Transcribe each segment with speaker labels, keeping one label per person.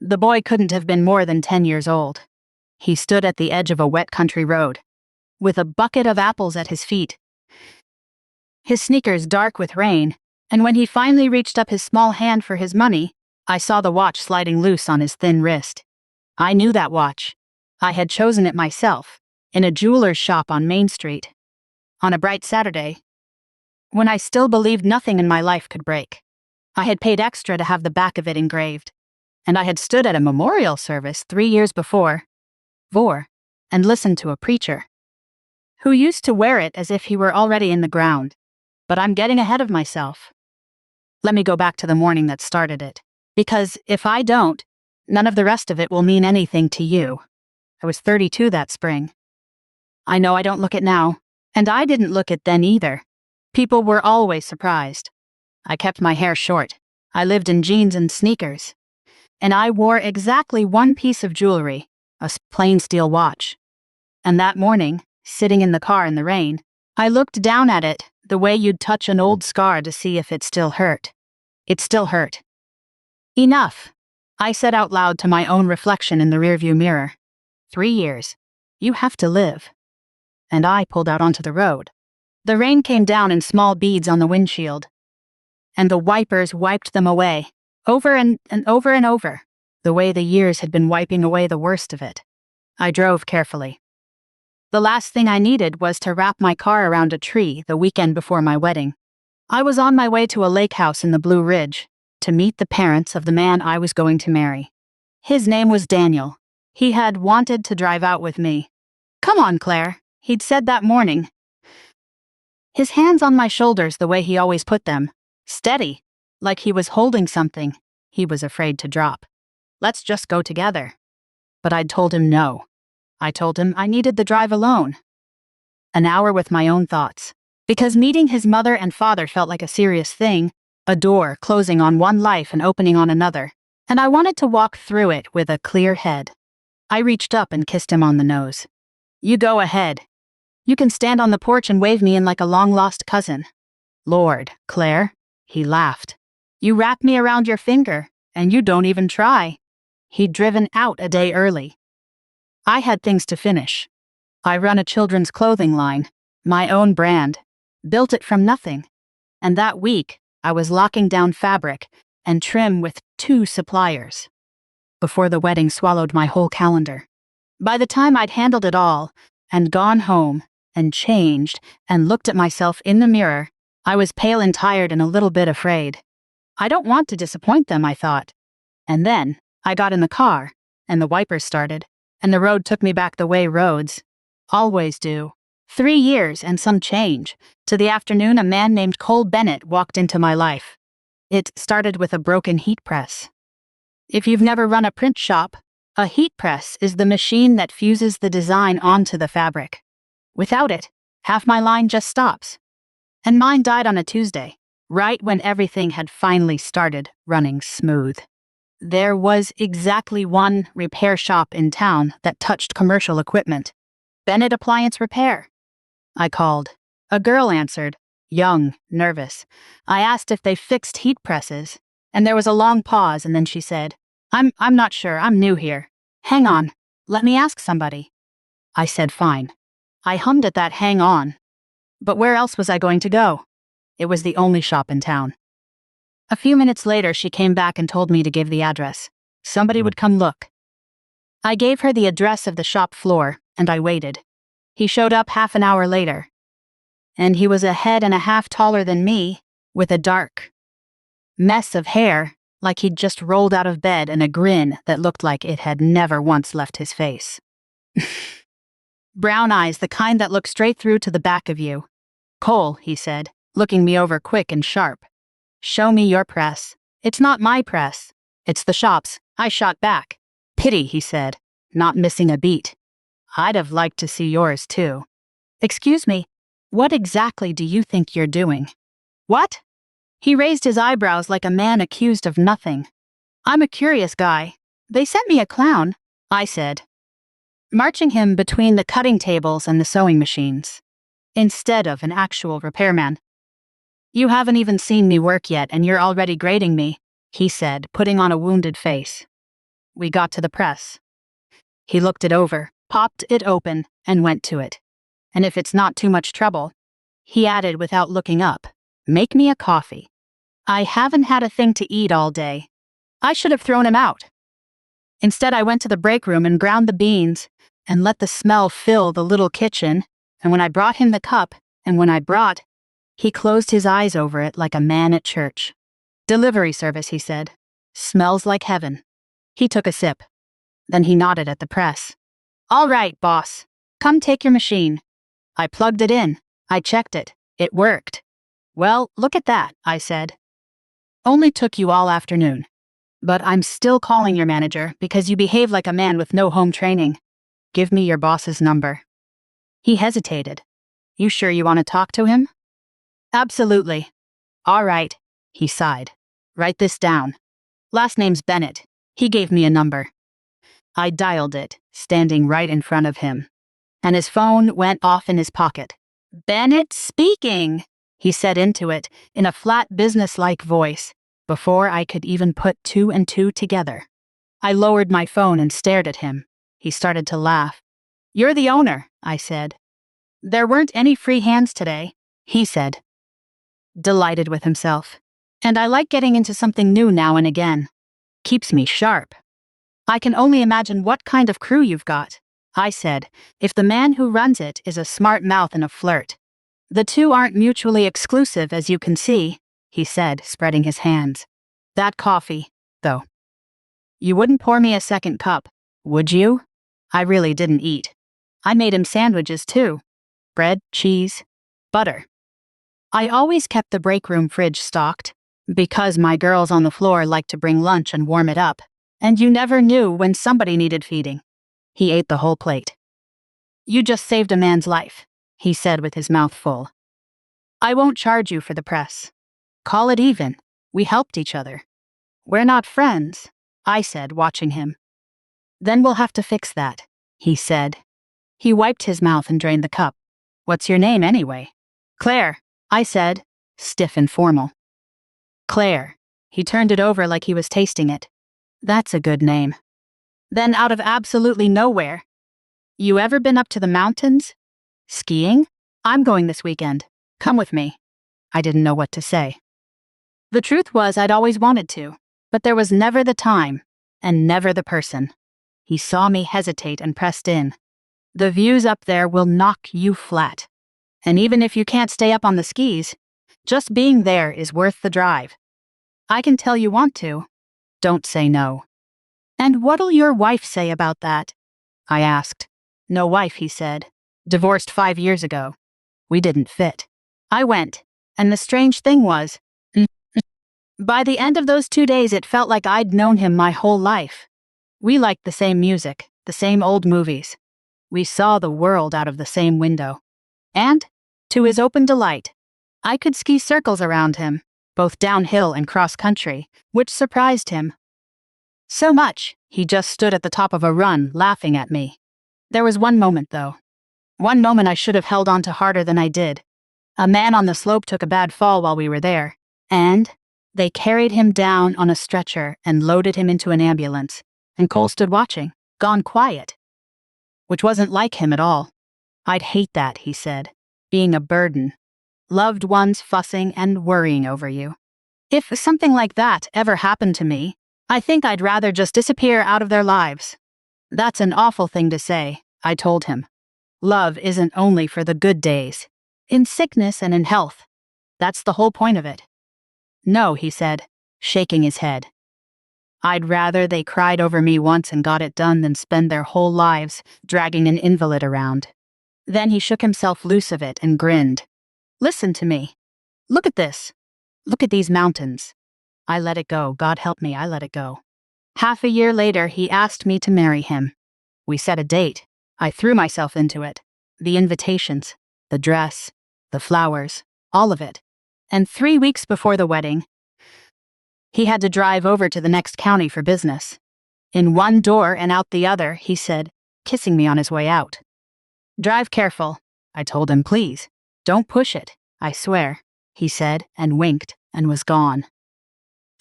Speaker 1: The boy couldn't have been more than 10 years old. He stood at the edge of a wet country road, with a bucket of apples at his feet, his sneakers dark with rain, and when he finally reached up his small hand for his money, I saw the watch sliding loose on his thin wrist. I knew that watch. I had chosen it myself, in a jeweler's shop on Main Street, on a bright Saturday, when I still believed nothing in my life could break. I had paid extra to have the back of it engraved, and I had stood at a memorial service 3 years before, and listened to a preacher who used to wear it as if he were already in the ground. But I'm getting ahead of myself. Let me go back to the morning that started it, because if I don't, none of the rest of it will mean anything to you. I was 32 that spring. I know I don't look it now, and I didn't look it then either. People were always surprised. I kept my hair short. I lived in jeans and sneakers. And I wore exactly one piece of jewelry, a plain steel watch. And that morning, sitting in the car in the rain, I looked down at it the way you'd touch an old scar to see if it still hurt. It still hurt. Enough, I said out loud to my own reflection in the rearview mirror. 3 years. You have to live. And I pulled out onto the road. The rain came down in small beads on the windshield, and the wipers wiped them away, over and over and over, the way the years had been wiping away the worst of it. I drove carefully. The last thing I needed was to wrap my car around a tree the weekend before my wedding. I was on my way to a lake house in the Blue Ridge to meet the parents of the man I was going to marry. His name was Daniel. He had wanted to drive out with me. "Come on, Claire," he'd said that morning. His hands on my shoulders the way he always put them, steady, like he was holding something he was afraid to drop. "Let's just go together." But I'd told him no. I told him I needed the drive alone. An hour with my own thoughts. Because meeting his mother and father felt like a serious thing, a door closing on one life and opening on another, and I wanted to walk through it with a clear head. I reached up and kissed him on the nose. "You go ahead. You can stand on the porch and wave me in like a long-lost cousin." "Lord, Claire," he laughed. "You wrap me around your finger, and you don't even try." He'd driven out a day early. I had things to finish. I run a children's clothing line, my own brand, built it from nothing. And that week, I was locking down fabric and trim with 2 suppliers, before the wedding swallowed my whole calendar. By the time I'd handled it all, and gone home, and changed, and looked at myself in the mirror, I was pale and tired and a little bit afraid. I don't want to disappoint them, I thought. And then, I got in the car, and the wipers started, and the road took me back the way roads always do. 3 years and some change. To the afternoon, a man named Cole Bennett walked into my life. It started with a broken heat press. If you've never run a print shop, a heat press is the machine that fuses the design onto the fabric. Without it, half my line just stops. And mine died on a Tuesday, right when everything had finally started running smooth. There was exactly one repair shop in town that touched commercial equipment. Bennett Appliance Repair. I called. A girl answered, young, nervous. I asked if they fixed heat presses, and there was a long pause, and then she said, I'm not sure, I'm new here. Hang on, let me ask somebody." I said fine. I hummed at that hang on. But where else was I going to go? It was the only shop in town. A few minutes later, she came back and told me to give the address. Somebody would come look. I gave her the address of the shop floor, and I waited. He showed up half an hour later. And he was a head and a half taller than me, with a dark mess of hair, like he'd just rolled out of bed, and a grin that looked like it had never once left his face. Brown eyes, the kind that look straight through to the back of you. "Cole," he said, looking me over quick and sharp. "Show me your press." "It's not my press. It's the shop's." I shot back. "Pity," he said, not missing a beat. "I'd have liked to see yours, too." "Excuse me, what exactly do you think you're doing?" "What?" He raised his eyebrows like a man accused of nothing. "I'm a curious guy. They sent me a clown," I said, marching him between the cutting tables and the sewing machines, instead of an actual repairman. "You haven't even seen me work yet, and you're already grading me," he said, putting on a wounded face. We got to the press. He looked it over, popped it open, and went to it. And if it's not too much trouble, he added without looking up, make me a coffee. I haven't had a thing to eat all day. I should have thrown him out. Instead, I went to the break room and ground the beans and let the smell fill the little kitchen, and when I brought him the cup, he closed his eyes over it like a man at church. Delivery service, he said. Smells like heaven. He took a sip. Then he nodded at the press. All right, boss. Come take your machine. I plugged it in. I checked it. It worked. Well, look at that, I said. Only took you all afternoon. But I'm still calling your manager because you behave like a man with no home training. Give me your boss's number. He hesitated. You sure you want to talk to him? Absolutely. All right, he sighed. Write this down. Last name's Bennett. He gave me a number. I dialed it, standing right in front of him. And his phone went off in his pocket. Bennett speaking, he said into it in a flat businesslike voice, before I could even put two and two together. I lowered my phone and stared at him. He started to laugh. You're the owner, I said. There weren't any free hands today, he said, delighted with himself. And I like getting into something new now and again. Keeps me sharp. I can only imagine what kind of crew you've got, I said, if the man who runs it is a smart mouth and a flirt. The two aren't mutually exclusive, as you can see, he said, spreading his hands. That coffee, though. You wouldn't pour me a second cup, would you? I really didn't eat. I made him sandwiches, too. Bread, cheese, butter. I always kept the break room fridge stocked, because my girls on the floor like to bring lunch and warm it up, and you never knew when somebody needed feeding. He ate the whole plate. You just saved a man's life, he said with his mouth full. I won't charge you for the press. Call it even. We helped each other. We're not friends, I said, watching him. Then we'll have to fix that, he said. He wiped his mouth and drained the cup. What's your name, anyway? Claire, I said, stiff and formal. Claire. He turned it over like he was tasting it. That's a good name. Then out of absolutely nowhere. You ever been up to the mountains? Skiing? I'm going this weekend. Come with me. I didn't know what to say. The truth was I'd always wanted to, but there was never the time, and never the person. He saw me hesitate and pressed in. The views up there will knock you flat. And even if you can't stay up on the skis, just being there is worth the drive. I can tell you want to. Don't say no. And what'll your wife say about that? I asked. No wife, he said. Divorced 5 years ago. We didn't fit. I went, and the strange thing was, by the end of those 2 days it felt like I'd known him my whole life. We liked the same music, the same old movies. We saw the world out of the same window. And, to his open delight, I could ski circles around him, both downhill and cross-country, which surprised him. So much, he just stood at the top of a run, laughing at me. There was one moment, though. One moment I should have held on to harder than I did. A man on the slope took a bad fall while we were there, and they carried him down on a stretcher and loaded him into an ambulance, and Cole stood watching, gone quiet. Which wasn't like him at all. I'd hate that, he said, being a burden. Loved ones fussing and worrying over you. If something like that ever happened to me, I think I'd rather just disappear out of their lives. That's an awful thing to say, I told him. Love isn't only for the good days. In sickness and in health. That's the whole point of it. No, he said, shaking his head. I'd rather they cried over me once and got it done than spend their whole lives dragging an invalid around. Then he shook himself loose of it and grinned. Listen to me. Look at this. Look at these mountains. I let it go. God help me, I let it go. Half a year later, he asked me to marry him. We set a date. I threw myself into it. The invitations, the dress, the flowers, all of it. And 3 weeks before the wedding, he had to drive over to the next county for business. In one door and out the other, he said, kissing me on his way out. Drive careful, I told him, please. Don't push it, I swear, he said, and winked, and was gone.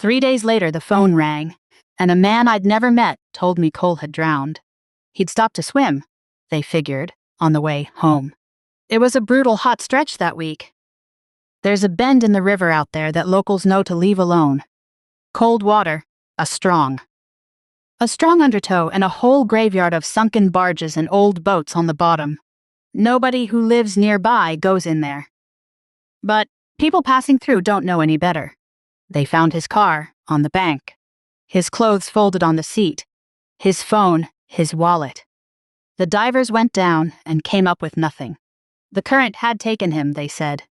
Speaker 1: 3 days later, the phone rang, and a man I'd never met told me Cole had drowned. He'd stopped to swim, they figured, on the way home. It was a brutal hot stretch that week. There's a bend in the river out there that locals know to leave alone. Cold water, a strong undertow, and a whole graveyard of sunken barges and old boats on the bottom. Nobody who lives nearby goes in there. But people passing through don't know any better. They found his car on the bank, his clothes folded on the seat, his phone, his wallet. The divers went down and came up with nothing. The current had taken him, they said.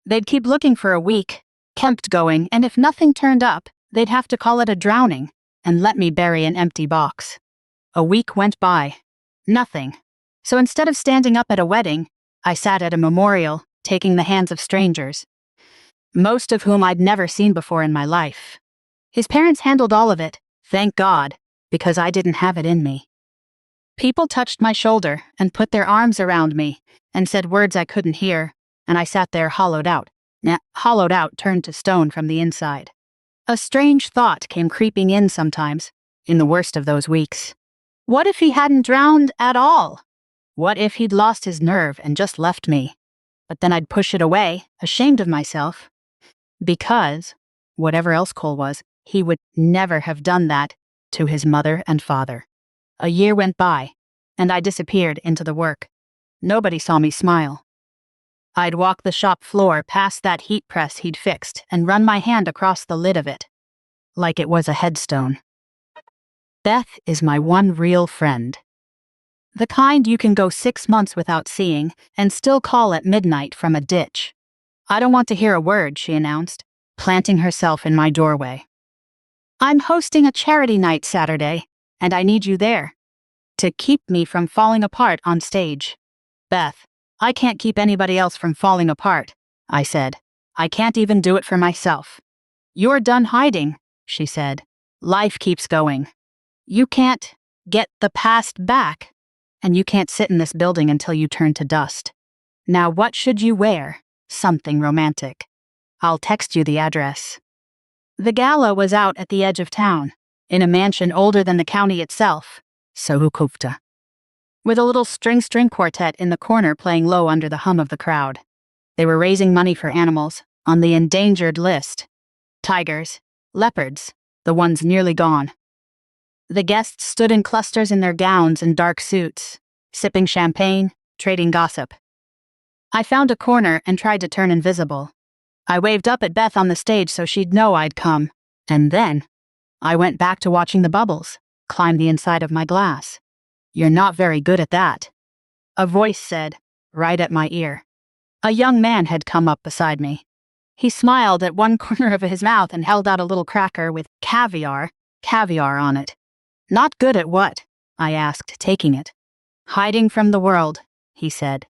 Speaker 1: They'd keep looking for a week, kept going, and if nothing turned up, they'd have to call it a drowning and let me bury an empty box. A week went by. Nothing. So instead of standing up at a wedding, I sat at a memorial, taking the hands of strangers, most of whom I'd never seen before in my life. His parents handled all of it, thank God, because I didn't have it in me. People touched my shoulder and put their arms around me and said words I couldn't hear, and I sat there hollowed out, turned to stone from the inside. A strange thought came creeping in sometimes, in the worst of those weeks. What if he hadn't drowned at all? What if he'd lost his nerve and just left me? But then I'd push it away, ashamed of myself. Because, whatever else Cole was, he would never have done that to his mother and father. A year went by, and I disappeared into the work. Nobody saw me smile. I'd walk the shop floor past that heat press he'd fixed and run my hand across the lid of it, like it was a headstone. Beth is my one real friend. The kind you can go 6 months without seeing and still call at midnight from a ditch. I don't want to hear a word, she announced, planting herself in my doorway. I'm hosting a charity night Saturday, and I need you there to keep me from falling apart on stage. Beth, I can't keep anybody else from falling apart, I said. I can't even do it for myself. You're done hiding, she said. Life keeps going. You can't get the past back, and you can't sit in this building until you turn to dust. Now what should you wear? Something romantic. I'll text you the address. The gala was out at the edge of town, in a mansion older than the county itself, Sohukufta, with a little string quartet in the corner playing low under the hum of the crowd. They were raising money for animals, on the endangered list. Tigers, leopards, the ones nearly gone. The guests stood in clusters in their gowns and dark suits, sipping champagne, trading gossip. I found a corner and tried to turn invisible. I waved up at Beth on the stage so she'd know I'd come, and then I went back to watching the bubbles climb the inside of my glass. You're not very good at that, a voice said, right at my ear. A young man had come up beside me. He smiled at one corner of his mouth and held out a little cracker with caviar on it. Not good at what? I asked, taking it. Hiding from the world, he said.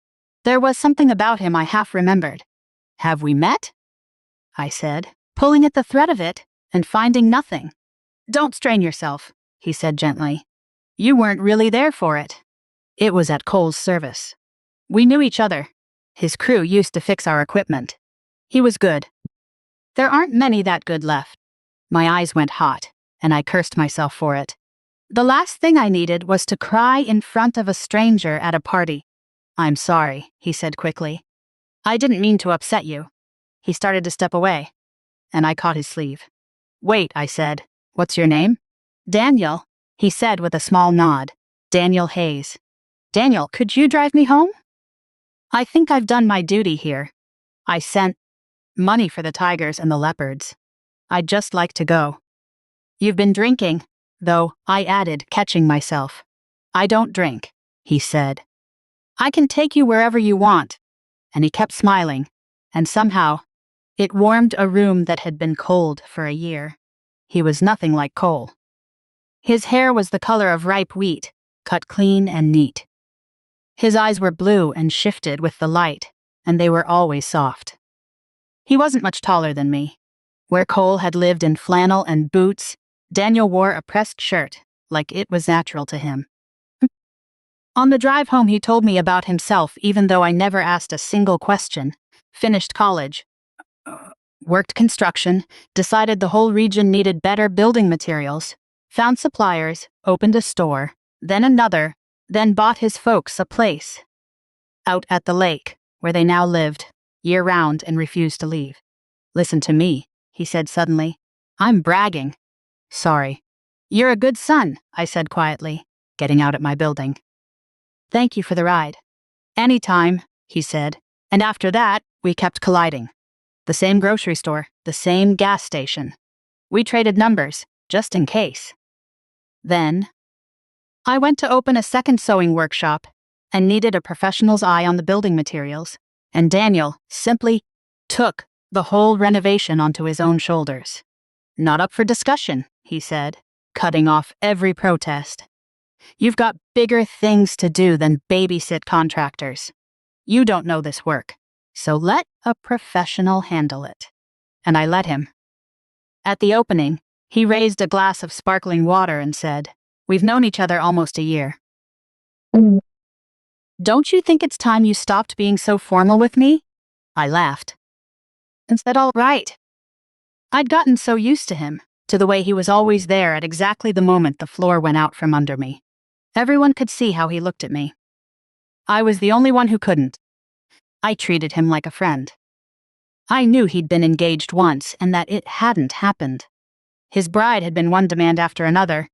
Speaker 1: There was something about him I half remembered. Have we met? I said, pulling at the thread of it and finding nothing. Don't strain yourself, he said gently. You weren't really there for it. It was at Cole's service. We knew each other. His crew used to fix our equipment. He was good. There aren't many that good left. My eyes went hot, and I cursed myself for it. The last thing I needed was to cry in front of a stranger at a party. I'm sorry, he said quickly. I didn't mean to upset you. He started to step away, and I caught his sleeve. Wait, I said. What's your name? Daniel, he said with a small nod. Daniel Hayes. Daniel, could you drive me home? I think I've done my duty here. I sent money for the tigers and the leopards. I'd just like to go. You've been drinking, though, I added, catching myself. I don't drink, he said. I can take you wherever you want. And he kept smiling, and somehow, it warmed a room that had been cold for a year. He was nothing like Cole. His hair was the color of ripe wheat, cut clean and neat. His eyes were blue and shifted with the light, and they were always soft. He wasn't much taller than me. Where Cole had lived in flannel and boots, Daniel wore a pressed shirt, like it was natural to him. On the drive home he told me about himself even though I never asked a single question. Finished college. Worked construction, decided the whole region needed better building materials, found suppliers, opened a store, then another, then bought his folks a place out at the lake, where they now lived, year-round, and refused to leave. "Listen to me," he said suddenly. "I'm bragging." "Sorry." "You're a good son," I said quietly, getting out at my building. "Thank you for the ride." "Anytime," he said, and after that, we kept colliding. The same grocery store, the same gas station. We traded numbers, just in case. Then, I went to open a second sewing workshop and needed a professional's eye on the building materials, and Daniel simply took the whole renovation onto his own shoulders. "Not up for discussion," he said, cutting off every protest. "You've got bigger things to do than babysit contractors. You don't know this work, so let a professional handle it." And I let him. At the opening, he raised a glass of sparkling water and said, "We've known each other almost a year. Don't you think it's time you stopped being so formal with me?" I laughed and said, "All right." I'd gotten so used to him, to the way he was always there at exactly the moment the floor went out from under me. Everyone could see how he looked at me. I was the only one who couldn't. I treated him like a friend. I knew he'd been engaged once and that it hadn't happened. His bride had been one demand after another,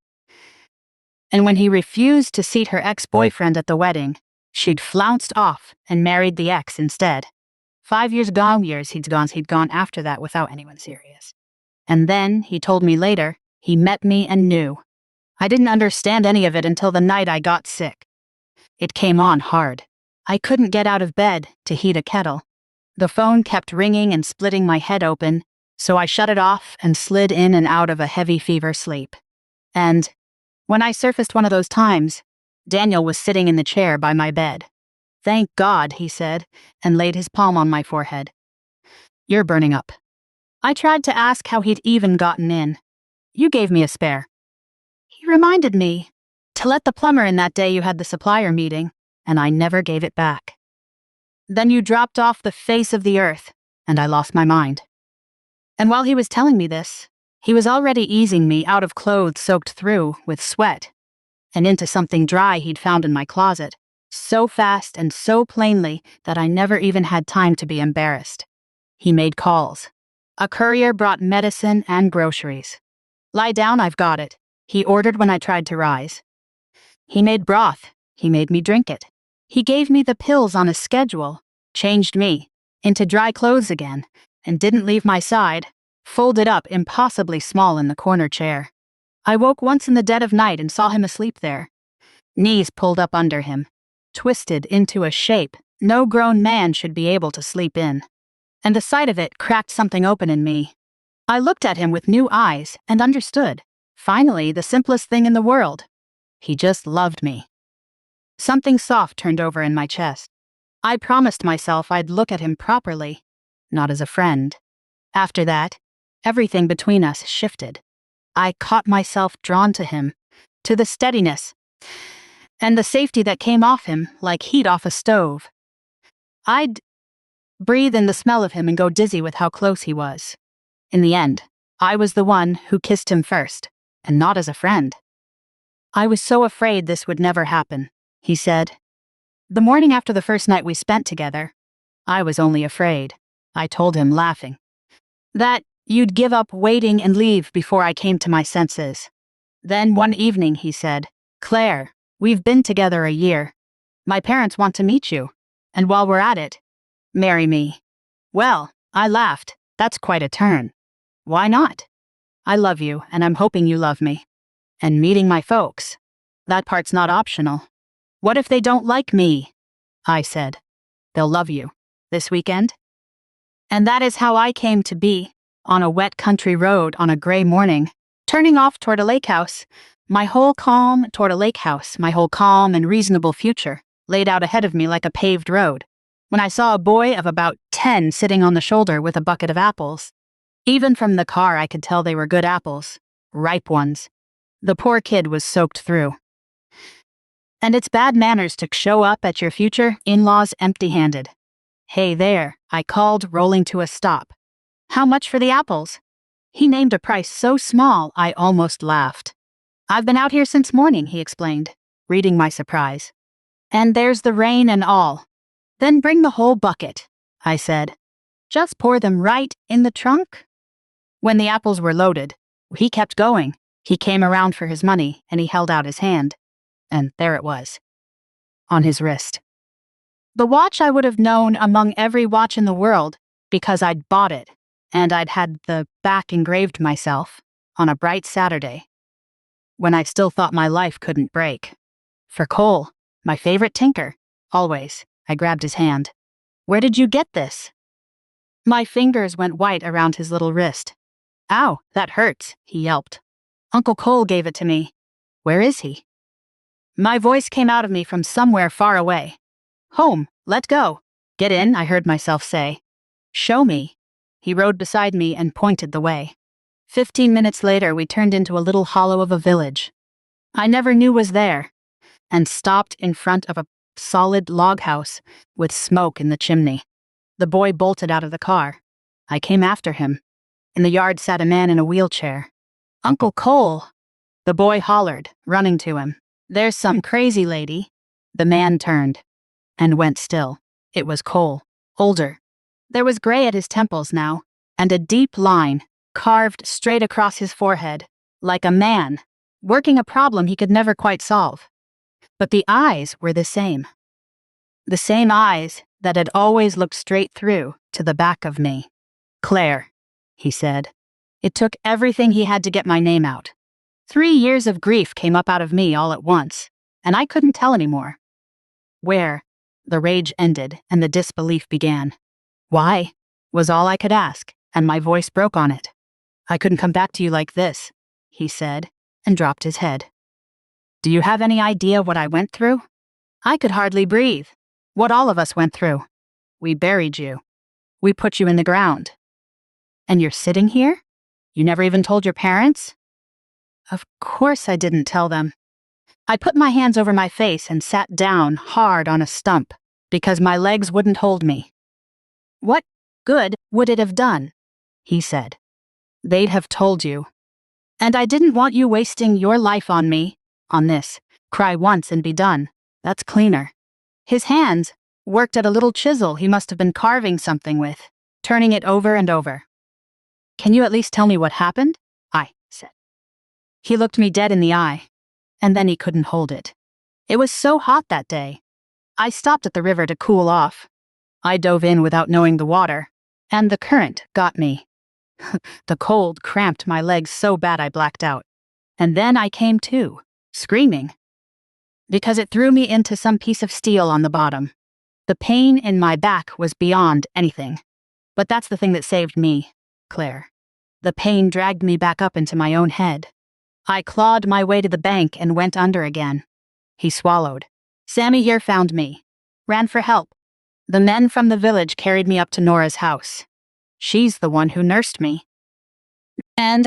Speaker 1: and when he refused to seat her ex-boyfriend at the wedding, she'd flounced off and married the ex instead. 5 years he'd gone after that without anyone serious. And then, he told me later, he met me and knew. I didn't understand any of it until the night I got sick. It came on hard. I couldn't get out of bed to heat a kettle. The phone kept ringing and splitting my head open, so I shut it off and slid in and out of a heavy fever sleep. And when I surfaced one of those times, Daniel was sitting in the chair by my bed. "Thank God," he said, and laid his palm on my forehead. "You're burning up." I tried to ask how he'd even gotten in. "You gave me a spare." He reminded me to let the plumber in that day you had the supplier meeting, and I never gave it back. Then you dropped off the face of the earth, and I lost my mind. And while he was telling me this, he was already easing me out of clothes soaked through with sweat and into something dry he'd found in my closet, so fast and so plainly that I never even had time to be embarrassed. He made calls. A courier brought medicine and groceries. "Lie down, I've got it," he ordered when I tried to rise. He made broth. He made me drink it. He gave me the pills on a schedule, changed me into dry clothes again, and didn't leave my side, folded up impossibly small in the corner chair. I woke once in the dead of night and saw him asleep there, knees pulled up under him, twisted into a shape no grown man should be able to sleep in. And the sight of it cracked something open in me. I looked at him with new eyes and understood, finally, the simplest thing in the world. He just loved me. Something soft turned over in my chest. I promised myself I'd look at him properly, not as a friend. After that, everything between us shifted. I caught myself drawn to him, to the steadiness, and the safety that came off him like heat off a stove. I'd breathe in the smell of him and go dizzy with how close he was. In the end, I was the one who kissed him first, and not as a friend. "I was so afraid this would never happen," he said. "The morning after the first night we spent together, I was only afraid," I told him, laughing, "that you'd give up waiting and leave before I came to my senses." Then one evening he said, "Claire, we've been together a year. My parents want to meet you, and while we're at it, marry me." Well, I laughed. That's quite a turn. Why not? I love you, and I'm hoping you love me. And meeting my folks, that part's not optional. What if they don't like me? I said. They'll love you. This weekend? And that is how I came to be, on a wet country road on a gray morning, turning off toward a lake house, my whole calm and reasonable future laid out ahead of me like a paved road, when I saw a boy of about 10 sitting on the shoulder with a bucket of apples. Even from the car I could tell they were good apples, ripe ones. The poor kid was soaked through. And it's bad manners to show up at your future in-laws empty-handed. "Hey there," I called, rolling to a stop. How much for the apples? He named a price so small I almost laughed. I've been out here since morning, he explained, reading my surprise. And there's the rain and all. Then bring the whole bucket, I said. Just pour them right in the trunk? When the apples were loaded, he kept going. He came around for his money and he held out his hand. And there it was. On his wrist. The watch I would have known among every watch in the world because I'd bought it and I'd had the back engraved myself on a bright Saturday when I still thought my life couldn't break. For Cole, my favorite tinker, always, I grabbed his hand. Where did you get this? My fingers went white around his little wrist. Ow, that hurts, he yelped. Uncle Cole gave it to me. Where is he? My voice came out of me from somewhere far away. Home, let go. Get in, I heard myself say. Show me. He rode beside me and pointed the way. 15 minutes later, we turned into a little hollow of a village I never knew was there, and stopped in front of a solid log house with smoke in the chimney. The boy bolted out of the car. I came after him. In the yard sat a man in a wheelchair. Uncle Cole, the boy hollered, running to him. There's some crazy lady. The man turned and went still. It was Cole, older. There was gray at his temples now, and a deep line carved straight across his forehead, like a man working a problem he could never quite solve. But the eyes were the same. The same eyes that had always looked straight through to the back of me. Claire, he said. It took everything he had to get my name out. 3 years of grief came up out of me all at once, and I couldn't tell anymore. Where? The rage ended and the disbelief began. Why? Was all I could ask, and my voice broke on it. I couldn't come back to you like this, he said, and dropped his head. Do you have any idea what I went through? I could hardly breathe. What all of us went through. We buried you. We put you in the ground. And you're sitting here? You never even told your parents? Of course I didn't tell them. I put my hands over my face and sat down hard on a stump because my legs wouldn't hold me. What good would it have done? He said. They'd have told you. And I didn't want you wasting your life on me, on this. Cry once and be done. That's cleaner. His hands worked at a little chisel he must have been carving something with, turning it over and over. Can you at least tell me what happened? I said. He looked me dead in the eye, and then he couldn't hold it. It was so hot that day. I stopped at the river to cool off. I dove in without knowing the water, and the current got me. The cold cramped my legs so bad I blacked out. And then I came to, screaming, because it threw me into some piece of steel on the bottom. The pain in my back was beyond anything. But that's the thing that saved me, Claire. The pain dragged me back up into my own head. I clawed my way to the bank and went under again. He swallowed. Sammy here found me. Ran for help. The men from the village carried me up to Nora's house. She's the one who nursed me. And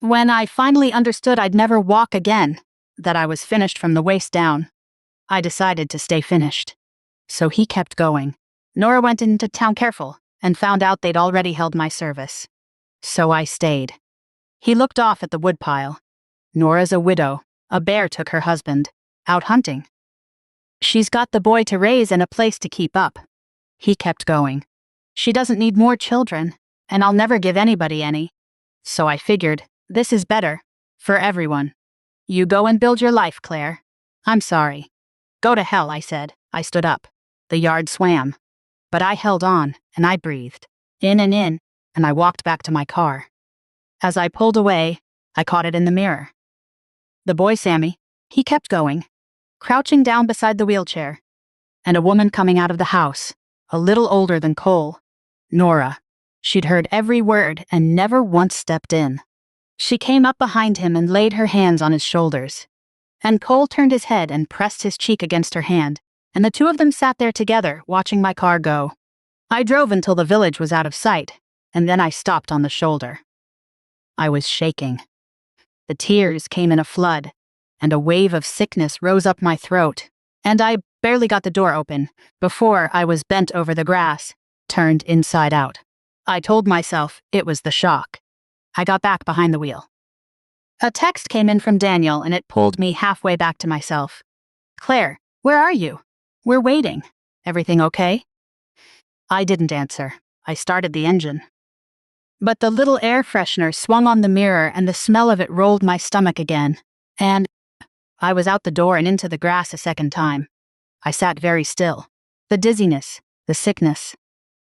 Speaker 1: when I finally understood I'd never walk again, that I was finished from the waist down, I decided to stay finished. So he kept going. Nora went into town careful and found out they'd already held my service. So I stayed. He looked off at the woodpile. Nora's a widow. A bear took her husband. Out hunting. She's got the boy to raise and a place to keep up. He kept going. She doesn't need more children, and I'll never give anybody any. So I figured, this is better. For everyone. You go and build your life, Claire. I'm sorry. Go to hell, I said. I stood up. The yard swam. But I held on, and I breathed. In, and I walked back to my car. As I pulled away, I caught it in the mirror. The boy Sammy, he kept going, crouching down beside the wheelchair, and a woman coming out of the house, a little older than Cole, Nora. She'd heard every word and never once stepped in. She came up behind him and laid her hands on his shoulders. And Cole turned his head and pressed his cheek against her hand, and the two of them sat there together, watching my car go. I drove until the village was out of sight, and then I stopped on the shoulder. I was shaking. The tears came in a flood, and a wave of sickness rose up my throat, and I barely got the door open before I was bent over the grass, turned inside out. I told myself it was the shock. I got back behind the wheel. A text came in from Daniel and it pulled me halfway back to myself. Claire, where are you? We're waiting. Everything okay? I didn't answer. I started the engine. But the little air freshener swung on the mirror and the smell of it rolled my stomach again. And I was out the door and into the grass a second time. I sat very still. The dizziness, the sickness,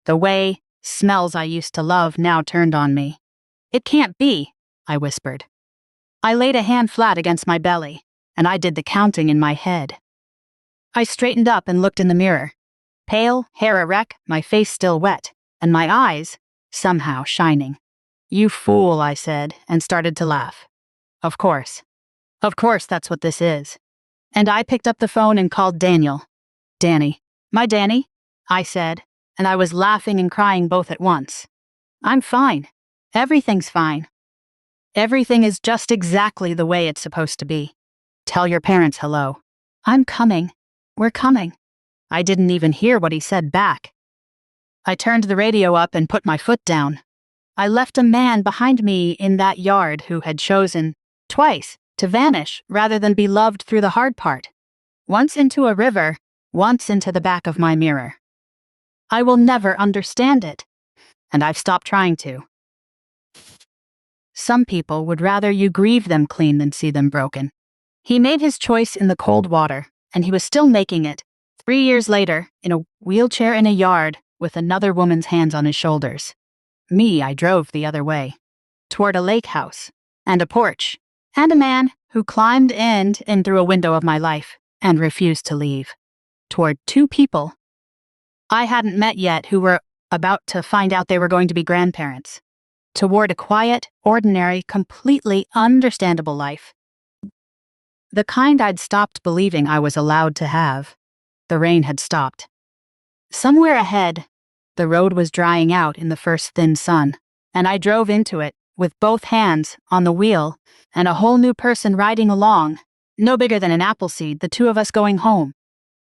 Speaker 1: the way smells I used to love now turned on me. It can't be, I whispered. I laid a hand flat against my belly, and I did the counting in my head. I straightened up and looked in the mirror. Pale, hair a wreck, my face still wet, and my eyes, somehow, shining. You fool, I said, and started to laugh. Of course. Of course that's what this is. And I picked up the phone and called Daniel. Danny. My Danny? I said, and I was laughing and crying both at once. I'm fine. Everything's fine. Everything is just exactly the way it's supposed to be. Tell your parents hello. I'm coming. We're coming. I didn't even hear what he said back. I turned the radio up and put my foot down. I left a man behind me in that yard who had chosen, twice, to vanish rather than be loved through the hard part. Once into a river, once into the back of my mirror. I will never understand it, and I've stopped trying to. Some people would rather you grieve them clean than see them broken. He made his choice in the cold water, and he was still making it, 3 years later, in a wheelchair in a yard with another woman's hands on his shoulders. Me, I drove the other way, toward a lake house, and a porch, and a man who climbed in through a window of my life and refused to leave. Toward 2 people I hadn't met yet who were about to find out they were going to be grandparents. Toward a quiet, ordinary, completely understandable life. The kind I'd stopped believing I was allowed to have. The rain had stopped. Somewhere ahead, the road was drying out in the first thin sun, and I drove into it with both hands on the wheel and a whole new person riding along, no bigger than an apple seed, the 2 of us going home.